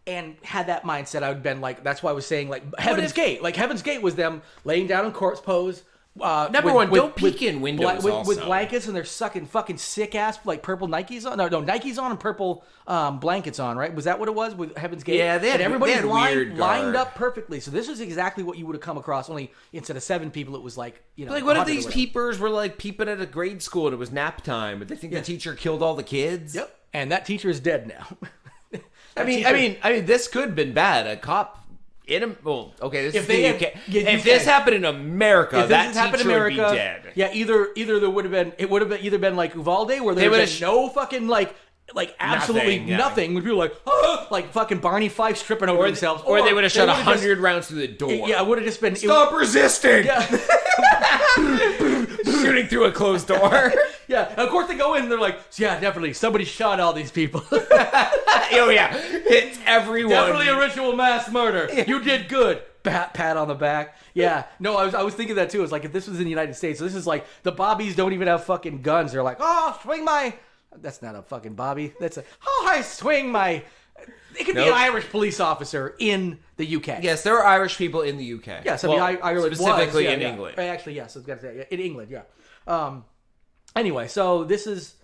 and had that mindset, I would have been, like... That's why I was saying, like, Heaven's Gate. Like, Heaven's Gate was them laying down in corpse pose... don't peek in windows with blankets, and they're sucking fucking sick ass like purple Nikes on. No, Nikes on and purple blankets on. Right? Was that what it was with Heaven's Gate? Yeah, everybody lined up perfectly. So this is exactly what you would have come across. Only instead of 7 people, it was like Like, what if these peepers were like peeping at a grade school and it was nap time, but they think the teacher killed all the kids? Yep. And that teacher is dead now. I mean, this could have been bad. A cop. This is the UK. If this happened in America, that teacher would be dead. Yeah, either there would have been either been like Uvalde, where there would have been no fucking like absolutely nothing. Would be like fucking Barney Fife stripping over themselves, or they would have shot 100 rounds through the door. Yeah, it would have just been stop resisting. Yeah. Shooting through a closed door. Yeah, and of course they go in and they're like, yeah, definitely, somebody shot all these people. Oh yeah, it's everyone. Definitely a ritual mass murder. You did good. Pat on the back. Yeah, no, I was thinking that too. It's like, if this was in the United States, so this is like, the Bobbies don't even have fucking guns. They're like, oh, swing my... That's not a fucking Bobby. That's I swing my... It could be an Irish police officer in the UK. Yes, there are Irish people in the UK. Yes, I mean, Ireland specifically in England. Actually, yes, I was going to say in England. Yeah. Anyway, so this is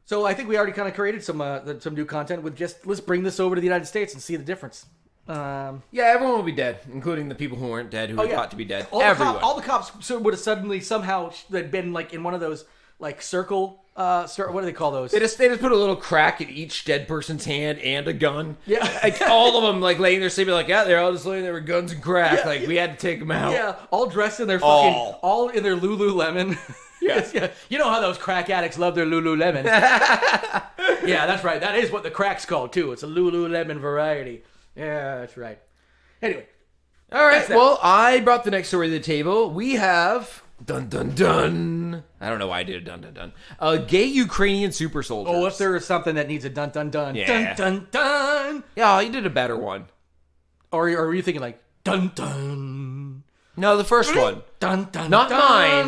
So I think we already kind of created some new content with just let's bring this over to the United States and see the difference. Everyone will be dead, including the people who weren't dead, who were thought to be dead. All the cops would have somehow been like in one of those circle. What do they call those? They just put a little crack in each dead person's hand and a gun. Yeah. Like, all of them, like, laying there sleeping, like, yeah, they're all just laying there with guns and crack. Yeah. Like, we had to take them out. Yeah, all dressed in their fucking, all in their Lululemon. Yes. Yeah. You know how those crack addicts love their Lululemon. Yeah, that's right. That is what the crack's called, too. It's a Lululemon variety. Yeah, that's right. Anyway. All right, well, I brought the next story to the table. We have... Dun, dun, dun. I don't know why I did a dun, dun, dun. Gay Ukrainian super soldiers. Oh, if there is something that needs a dun, dun, dun. Yeah. Dun, dun, dun. Yeah, you did a better one. Or were you thinking like, dun, dun? No, the first one. Dun, dun, Not dun.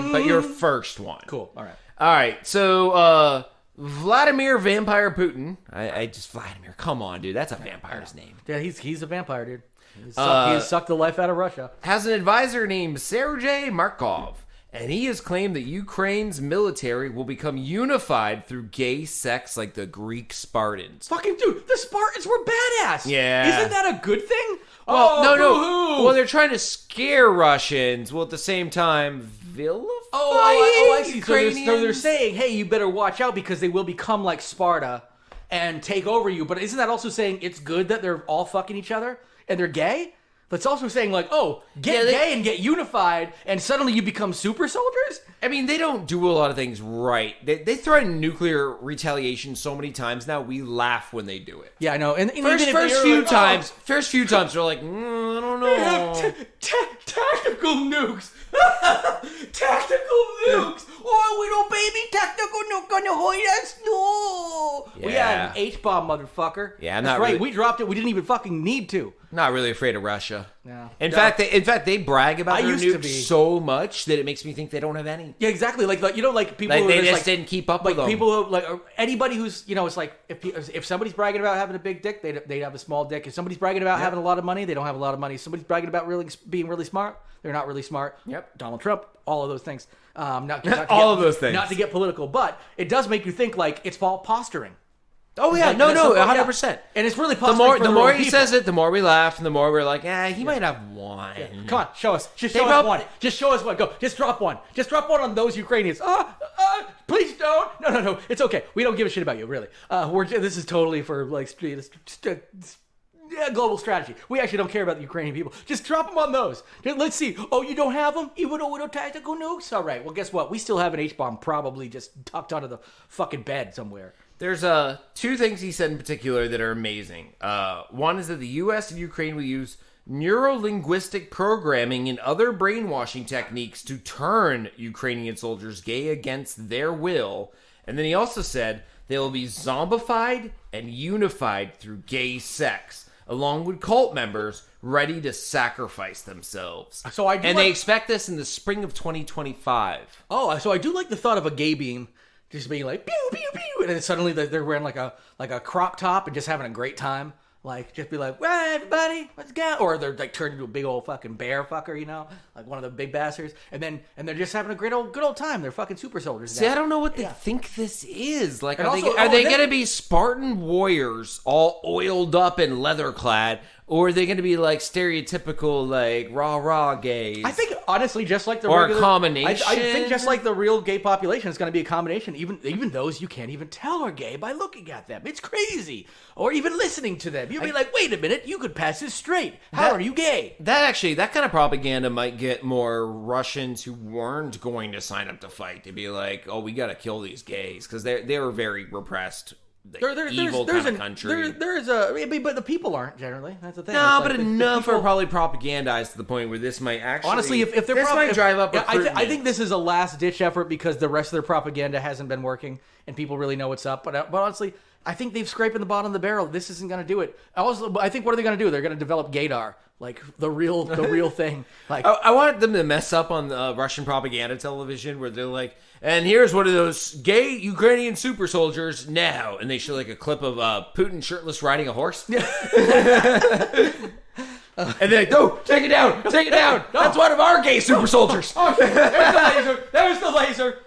mine, but your first one. Cool, all right. All right, so Vladimir Vampire Putin. I just, Vladimir, come on, dude. That's a vampire's name. Yeah, he's a vampire, dude. He has sucked the life out of Russia. Has an advisor named Sergei Markov. And he has claimed that Ukraine's military will become unified through gay sex like the Greek Spartans. Fucking dude, the Spartans were badass. Yeah. Isn't that a good thing? Well, no. Boo-hoo. Well, they're trying to scare Russians, while at the same time vilify I see. Ukrainians. So they're saying, hey, you better watch out because they will become like Sparta and take over you. But isn't that also saying it's good that they're all fucking each other and they're gay? That's also saying, like, get gay and get unified, and suddenly you become super soldiers? I mean, they don't do a lot of things right. They threaten nuclear retaliation so many times now, we laugh when they do it. Yeah, I know. And First few times, they're like, I don't know. Tactical nukes! Tactical nukes! Oh, little baby tactical nuke gonna hurt us? No! Yeah. We had an H-bomb, motherfucker. Yeah, I'm That's not right. really- We dropped it. We didn't even fucking need to. Not really afraid of Russia. No. In fact, they brag about their used to nukes be. so much that it makes me think they don't have any. Yeah, exactly. Like you know, like people Like, who they are just like, didn't keep up like with them. people who like anybody who's it's like if somebody's bragging about having a big dick, they'd have a small dick. If somebody's bragging about having a lot of money, they don't have a lot of money. If somebody's bragging about being really smart, they're not really smart. Yep. Donald Trump, all of those things. Not All of those things. Not to get political, but it does make you think like it's all posturing. Oh yeah, Like, no, that's something- 100%. And it's really The posturing. more the more he says it, the more we laugh, and the more we're like, he might have one. Come on, show us. Just They show us wrote- one. Just show us one. Go. Just drop one. Just drop one on those Ukrainians. Please don't. No. It's okay. We don't give a shit about you, really. This is totally for like global strategy. We actually don't care about the Ukrainian people. Just drop them on those. Let's see. Oh, you don't have them? Even with tactical nukes? All right. Well, guess what? We still have an H-bomb probably just tucked under the fucking bed somewhere. There's two things he said in particular that are amazing. One is that the U.S. and Ukraine will use neuro-linguistic programming and other brainwashing techniques to turn Ukrainian soldiers gay against their will. And then he also said they will be zombified and unified through gay sex, along with cult members ready to sacrifice themselves. So I do they expect this in the spring of 2025. Oh, so I do like the thought of a gay beam just being like pew pew pew, and then suddenly they're wearing like a crop top and just having a great time. Like, just be like, well, everybody, let's go. Or they're like turned into a big old fucking bear fucker, like one of the big bastards. And they're just having a good old time. They're fucking super soldiers. See, I don't know what they think this is. Like, And are also- they going to be Spartan warriors all oiled up and leather clad? Or are they going to be like stereotypical, like rah gays? I think honestly, just like the Or a regular, combination? I think just like the real gay population, it's going to be a combination. Even those you can't even tell are gay by looking at them. It's crazy. Or even listening to them, you'll be like, wait a minute, you could pass as straight. How are you gay? That kind of propaganda might get more Russians who weren't going to sign up to fight to be like, oh, we got to kill these gays because they were very repressed. Evil kind of country. But the people aren't generally. That's the thing. No, It's but like enough people, are probably propagandized to the point where this might actually. honestly, if they're this might drive up. I think this is a last ditch effort because the rest of their propaganda hasn't been working and people really know what's up. But honestly, I think they've scraped in the bottom of the barrel. This isn't going to do it. I think what are they going to do? They're going to develop gaydar, like the real thing. Like I wanted them to mess up on the Russian propaganda television where they're like, and here's one of those gay Ukrainian super soldiers now, and they show like a clip of Putin shirtless riding a horse. And they're like, no, take it down. That's one of our gay super soldiers. There was the laser.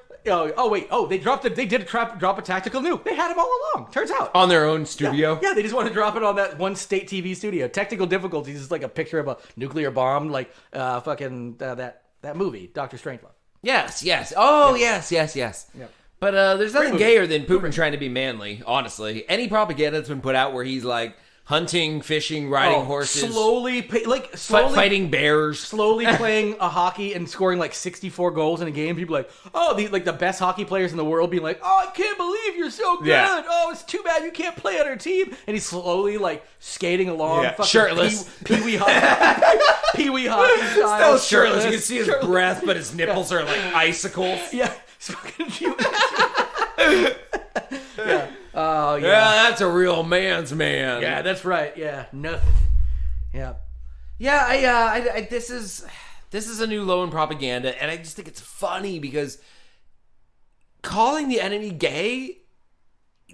They did drop a tactical nuke. They had him all along. Turns out On their own studio. Yeah, they just want to drop it on that one state TV studio. Technical difficulties is like a picture of a nuclear bomb, like that movie, Dr. Strangelove. Yes. Oh, yes. Yep. But there's nothing gayer than Putin trying to be manly, honestly. Any propaganda that's been put out where he's like hunting, fishing, riding horses. Slowly fighting bears. Slowly playing a hockey and scoring like 64 goals in a game. People like, the best hockey players in the world being like, I can't believe you're so good. Yeah. Oh, it's too bad you can't play on our team. And he's slowly like skating along. Shirtless. Pee-wee hockey. Pee-wee hockey style. Still shirtless. You can see his breath, but his nipples are like icicles. Yeah. Yeah. Oh, yeah. Yeah, that's a real man's man. Yeah, that's right. Yeah, nothing. Yeah. Yeah, this is a new low in propaganda, and I just think it's funny because calling the enemy gay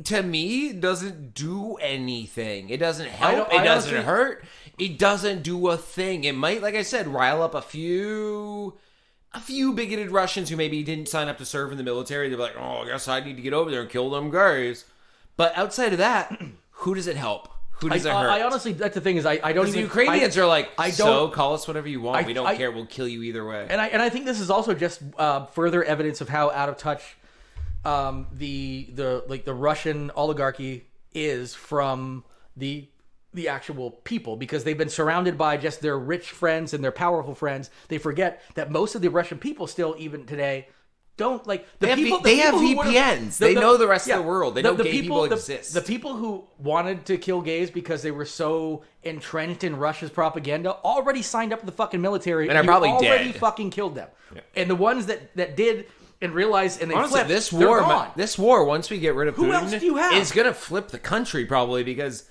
to me doesn't do anything. It doesn't help. It doesn't hurt. It doesn't do a thing. It might, like I said, rile up a few bigoted Russians who maybe didn't sign up to serve in the military. They're like, I guess I need to get over there and kill them guys. But outside of that, who does it help? Who does it hurt? I honestly, that's the thing is, I don't even... The Ukrainians are like, don't call us whatever you want. We don't care. We'll kill you either way. And I think this is also just further evidence of how out of touch the Russian oligarchy is from the actual people, because they've been surrounded by just their rich friends and their powerful friends. They forget that most of the Russian people still, even today, don't like they have VPNs. They know the rest of the world. They know gay people exist. The people who wanted to kill gays because they were so entrenched in Russia's propaganda already signed up to the fucking military and are probably already dead. Fucking killed them. Yeah. And the ones that did and realized and they honestly, flipped, this war, once we get rid of Who else do you have? is going to flip the country probably, because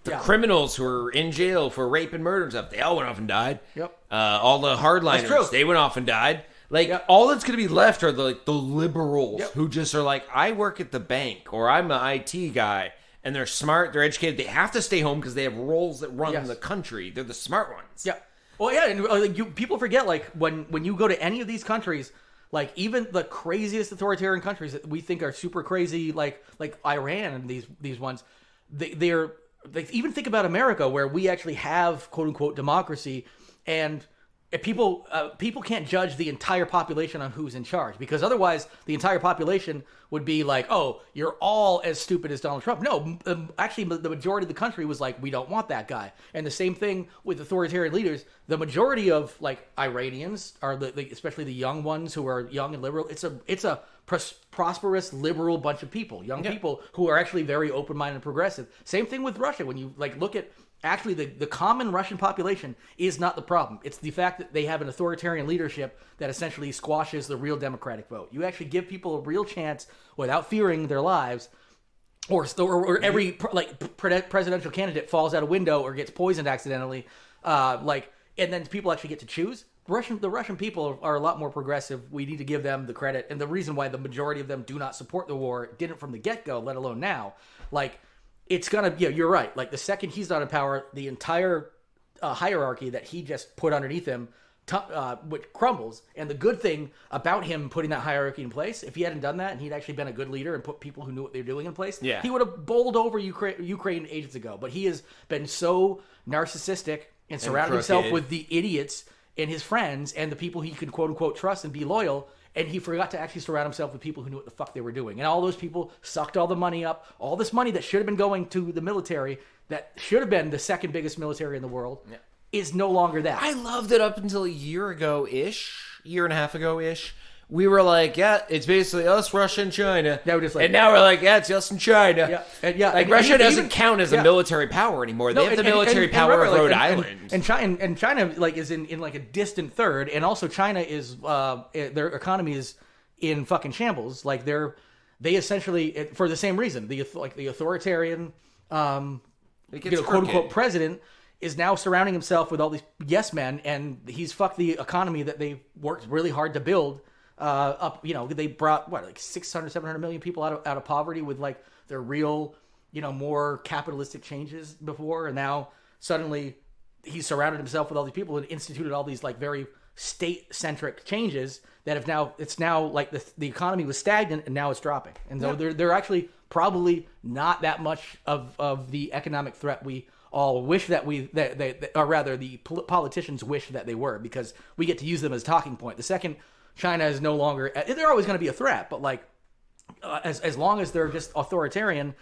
the criminals who are in jail for rape and murder and stuff, they all went off and died. Yep. All the hardliners, they went off and died. Like, all that's going to be left are the liberals who just are like, I work at the bank, or I'm an IT guy, and they're smart, they're educated. They have to stay home because they have roles that run the country. They're the smart ones. Yeah. Well, yeah, and people forget, like, when you go to any of these countries, like, even the craziest authoritarian countries that we think are super crazy, like Iran and these ones, they even think about America, where we actually have quote-unquote democracy, and people can't judge the entire population on who's in charge, because otherwise the entire population would be like, oh, you're all as stupid as Donald Trump. No, actually the majority of the country was like, we don't want that guy. And the same thing with authoritarian leaders. The majority of like Iranians are especially the young ones who are young and liberal. It's a prosperous liberal bunch of people, young people who are actually very open-minded and progressive. Same thing with Russia. When you like look at actually, the common Russian population is not the problem. It's the fact that they have an authoritarian leadership that essentially squashes the real democratic vote. You actually give people a real chance without fearing their lives, or every presidential candidate falls out a window or gets poisoned accidentally, and then people actually get to choose. The Russian people are a lot more progressive. We need to give them the credit, and the reason why the majority of them do not support the war, didn't from the get-go, let alone now, it's gonna, you're right. Like, the second he's not in power, the entire hierarchy that he just put underneath him which crumbles. And the good thing about him putting that hierarchy in place, if he hadn't done that and he'd actually been a good leader and put people who knew what they were doing in place, he would have bowled over Ukraine ages ago. But he has been so narcissistic and surrounded himself with the idiots and his friends and the people he could quote-unquote trust and be loyal, and he forgot to actually surround himself with people who knew what the fuck they were doing. And all those people sucked all the money up. All this money that should have been going to the military, that should have been the second biggest military in the world, is no longer that. I loved it up until a year and a half ago-ish. We were like, it's basically us, Russia, and China. Now we're just like, and now we're like, it's us and China. Russia doesn't count as a military power anymore. They have the military power of Rhode Island. And China is in like a distant third. And also China is their economy is in fucking shambles. Like they essentially, for the same reason, the authoritarian quote unquote president is now surrounding himself with all these yes men, and he's fucked the economy that they worked really hard to build up. They brought 700 million people out of poverty with like their real, more capitalistic changes before, and now suddenly he's surrounded himself with all these people and instituted all these like very state-centric changes that have now, it's now like the economy was stagnant and now it's dropping, and so they're actually probably not that much of the economic threat we all wish that or rather the politicians wish that they were, because we get to use them as a talking point. The second China is no longer, they're always going to be a threat, but like as long as they're just authoritarian.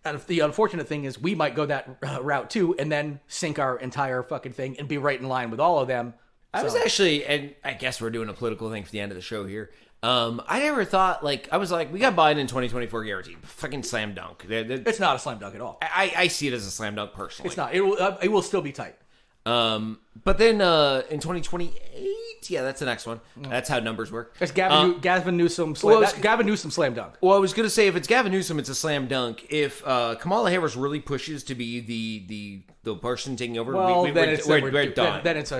And the unfortunate thing is we might go that route too, and then sink our entire fucking thing and be right in line with all of them. I was actually, and I guess we're doing a political thing for the end of the show here. I never thought, I was like, we got Biden in 2024 guaranteed. Fucking slam dunk. It's not a slam dunk at all. I see it as a slam dunk personally. It's not. It will still be tight. But then in 2028, yeah, that's the next one. That's how numbers work. It's Gavin Newsom Gavin Newsom slam dunk. Well, I was going to say, if it's Gavin Newsom, it's a slam dunk. If Kamala Harris really pushes to be the person taking over, we're done. Then it's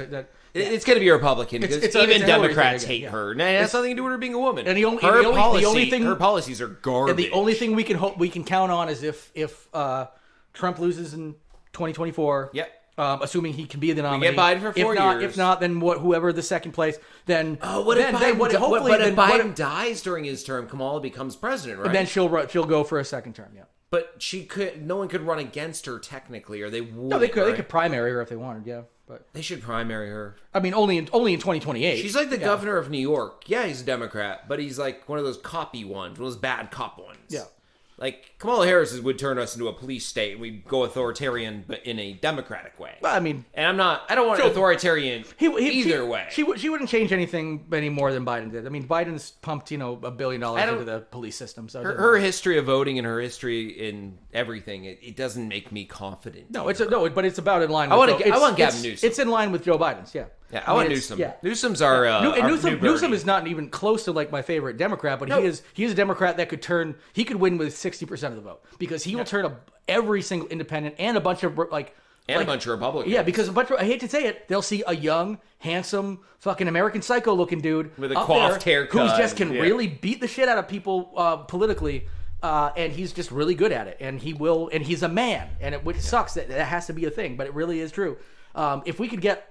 it's going to be a Republican because even Democrats hate her. And it has nothing to do with her being a woman. And the only thing her policies are garbage. And the only thing we can count on is if Trump loses in 2024. Yep. Assuming he can be the nominee. We get Biden for 4 years. If not, then whoever the second place, then... if Biden dies during his term, Kamala becomes president, right? And then she'll go for a second term, yeah. But no one could run against her technically, or they would. No, they could. Right? They could primary her if they wanted, yeah. But they should primary her. I mean, only in 2028. She's like the governor of New York. Yeah, he's a Democrat, but he's like one of those copy ones, one of those bad cop ones. Yeah. Like, Kamala Harris would turn us into a police state, and we'd go authoritarian, but in a democratic way. Well, I mean... And I don't want authoritarian either way. She wouldn't change anything any more than Biden did. I mean, Biden's pumped, $1 billion into the police system. So her history of voting and her history in everything, it doesn't make me confident. No, but it's about in line with... I want Gavin Newsom. It's in line with Joe Biden's, yeah. Yeah, I want Newsom. Yeah. Newsom's our Newsom is not even close to my favorite Democrat, but he is a Democrat that could win with 60% of the vote because he will turn every single independent and a bunch of a bunch of Republicans. Yeah, because I hate to say it, they'll see a young, handsome, fucking American Psycho looking dude with a coiffed haircut who just can really beat the shit out of people politically. And he's just really good at it, and he's a man, and which sucks that has to be a thing, but it really is true. If we could get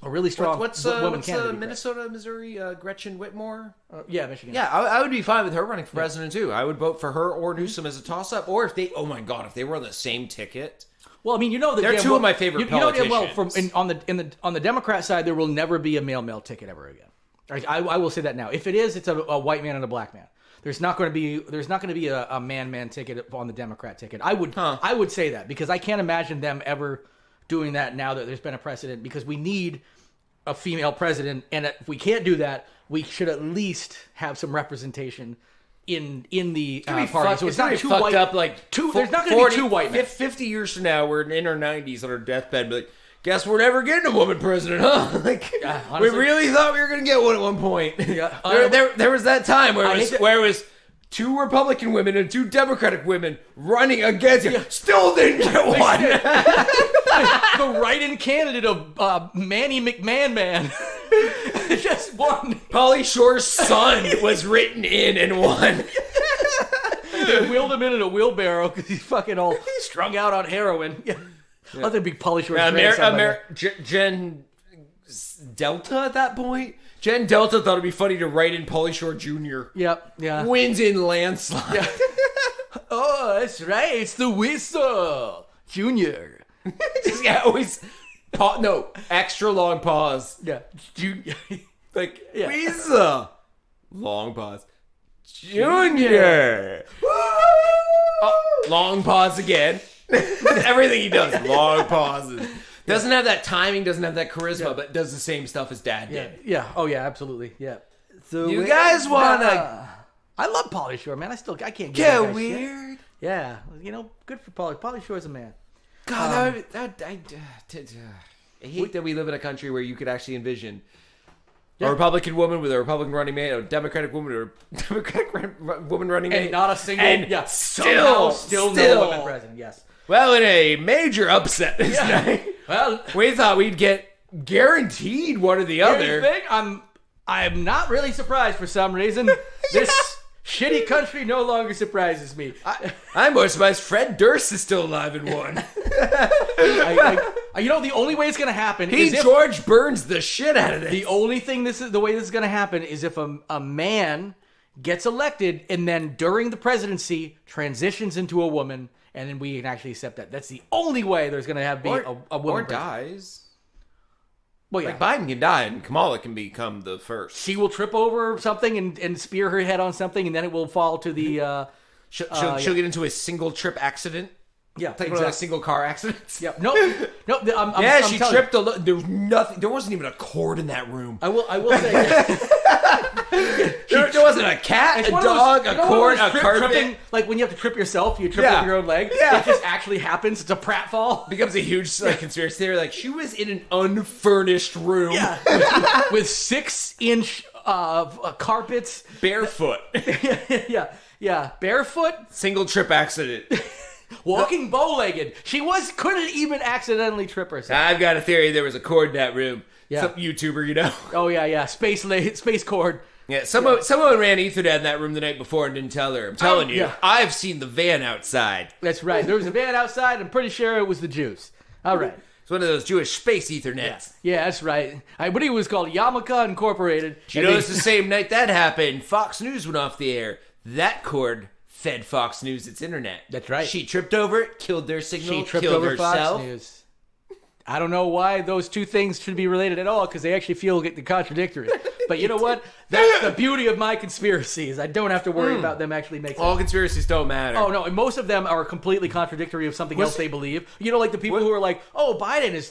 a really strong woman candidate. Minnesota, Missouri, Gretchen Whitmore? Michigan. Yeah, I would be fine with her running for president too. I would vote for her or Newsom as a toss-up. Or if they were on the same ticket. Well, I mean, they're two of my favorite politicians. On the Democrat side, there will never be a male ticket ever again. I will say that now. If it is, it's a white man and a black man. There's not going to be a man ticket on the Democrat ticket. I would say that because I can't imagine them ever doing that now that there's been a precedent because we need a female president, and if we can't do that, we should at least have some representation in the party. So it's not too fucked up. There's not going to be two white men. 50 years from now, we're in our 90s on our deathbed, but guess we're never getting a woman president, huh? Honestly, we really thought we were going to get one at one point. Yeah, there was that time where it was 2 Republican women and 2 Democratic women running against you. Still didn't get one. The write-in candidate of Manny McMahon just won. Pauly Shore's son was written in and won. They wheeled him in a wheelbarrow because he's fucking all strung out on heroin. Yeah. I think big Pauly Shore's Jen Delta at that point. Jen Delta thought it'd be funny to write in Pauly Shore Jr. Yep, yeah. Wins in landslide. Yeah. Oh, that's right. It's the Whistle Junior. Always extra long pause. Yeah. Junior. Whistle. Long pause. Junior. Long pause again. Everything he does, long pauses. Doesn't have that timing, doesn't have that charisma, but does the same stuff as Dad did. Yeah. Oh, yeah, absolutely. Yeah. So you guys want to... I love Pauly Shore, man. I can't get weird. Shit. Yeah. Good for Pauly. Pauly Shore's a man. God, I hate that we live in a country where you could actually envision a Republican woman with a Republican running mate, a Democratic woman with a Democratic woman running mate. And not a single... And still no woman president, yes. Well, in a major upset this night, we thought we'd get guaranteed one or the other. I'm not really surprised for some reason. This shitty country no longer surprises me. I'm more surprised Fred Durst is still alive and won. The only way it's going to happen is if George Burns the shit out of this. The only thing the way this is going to happen is if a man gets elected and then during the presidency transitions into a woman. And then we can actually accept that. That's the only way there's going to be a woman. Or dies. Well, yeah. Like, Biden can die and Kamala can become the first. She will trip over something and spear her head on something, and then it will fall to the... She'll get into a single trip accident. Yeah, Like one of those single car accidents. Yep. Nope. She tripped. There was nothing. There wasn't even a cord in that room. I will say... There wasn't a cat, a dog, a cord, a carpet. Tripping, like when you have to trip yourself, you trip over your own leg. Yeah. It just actually happens. It's a pratfall. Becomes a huge conspiracy theory. Like, she was in an unfurnished room. Yeah. with 6-inch carpets. Barefoot. Yeah. Barefoot. Single trip accident. Walking bow-legged. She couldn't even accidentally trip herself. I've got a theory there was a cord in that room. Yeah. Some YouTuber, you know. Oh, yeah. Space cord. Yeah, someone ran Ethernet in that room the night before and didn't tell her. I'm telling you, I've seen the van outside. That's right. There was a van outside. I'm pretty sure it was the Jews. All right. It's one of those Jewish space Ethernets. Yeah, that's right. I believe it was called Yarmulke Incorporated. You notice the same night that happened, Fox News went off the air. That cord fed Fox News its internet. That's right. She tripped over it, killed their signal, She tripped killed over herself. Fox News. I don't know why those two things should be related at all, because they actually feel contradictory. But you know what? That's the beauty of my conspiracies. I don't have to worry about them actually making sense. All conspiracies don't matter. Oh, no. And most of them are completely contradictory of something else they believe. You know, like the people who are like, oh, Biden is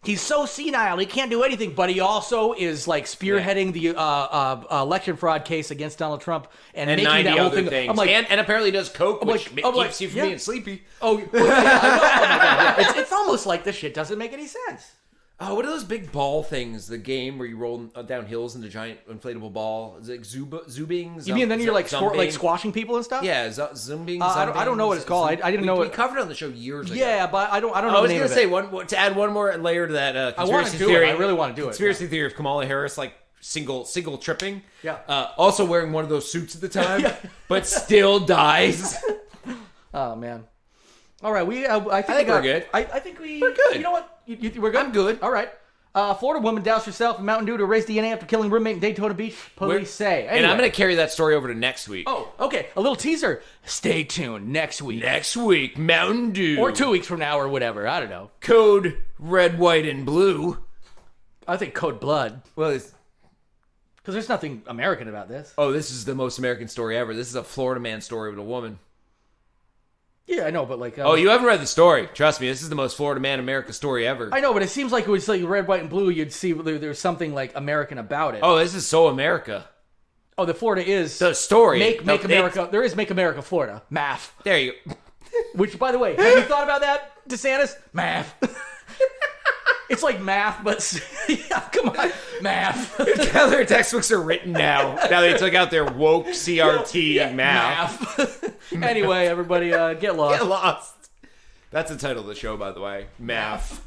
he's so senile, he can't do anything, but he also is like spearheading the election fraud case against Donald Trump and making 90 that whole other thing. things. I'm like, and apparently does coke, which keeps you from yeah. being sleepy. Oh, yeah, I know. Oh my God, yeah. It's almost like this shit doesn't make any sense. Oh, what are those big ball things? The game where you roll down hills in a giant inflatable ball. Is it zoobing? You mean then you're like squashing people and stuff? Yeah, zooming. I don't know what it's called. I didn't know we it. covered it on the show years ago. Yeah, but I don't know. I was going to say to add one more layer to that I want to do theory. it. I really want to do it. Conspiracy theory of Kamala Harris like single tripping. Yeah. Also wearing one of those suits at the time, but still dies. Oh man. All right, I think we're good. I think we're good. You know what? We're good. I'm good. All right. Florida woman doused herself in Mountain Dew to erase DNA after killing roommate in Daytona Beach. Police say. Anyway. And I'm going to carry that story over to next week. Oh, okay. A little teaser. Stay tuned next week. Next week, Mountain Dew. Or 2 weeks from now, or whatever. I don't know. Code red, white, and blue. I think code blood. Well, it's... Because there's nothing American about this. Oh, this is the most American story ever. This is a Florida man story with a woman. Yeah, I know, but like... oh, you haven't read the story. Trust me, this is the most Florida man America story ever. I know, but it seems like it was like red, white, and blue. You'd see there's something like American about it. Oh, this is so America. Oh, the Florida is... The story. Make America... There is Make America Florida. MAF. There you go. Which, by the way, have you thought about that, DeSantis? MAF. It's like math, but... yeah, come on. Math. How their textbooks are written now. Now they took out their woke CRT math. Anyway, everybody, get lost. Get lost. That's the title of the show, by the way. Math.